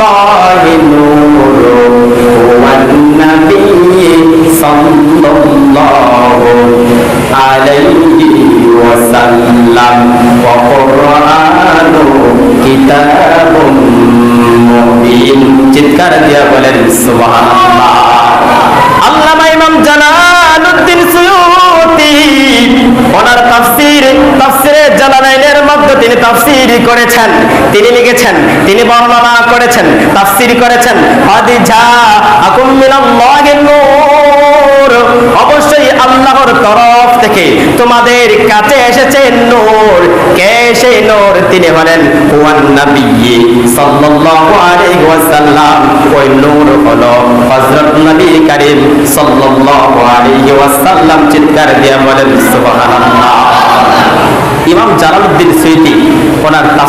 আল্লাহি নূরু ওয়ান নাবিয়্যি সাল্লাল্লাহু আলাইহি ওয়াসাল্লাম ওয়া কুরআনু কিতাবুম মুবিন। চিৎকার দিয়া বলেন সুবহানাল্লাহ। আল্লামা ইমাম জালালউদ্দিন সুয়ুতী ওনার তাফসীরে জালালাইনের মধ্যে তিনি তাফসীর করেছেন, তিনি লিখেছেন, তিনি বর্ণনা করেছেন, তাফসীর করেছেন, হাদিজা আকুম মিনাল্লাহি নূর, অবশ্যই আল্লাহর তরফ থেকে তোমাদের কাছে এসেছে নূর। কে সেই নূর? তিনি হলেন ওয়ান নবী সাল্লাল্লাহু আলাইহি ওয়াসাল্লাম। ওই নূর হলো হযরত নবী করিম সাল্লাল্লাহু আলাইহি ওয়াসাল্লাম। চিৎকার দিয়ে বলেন সুবহানাল্লাহ। ইমাম জালালউদ্দিন সুয়ুতী ওনার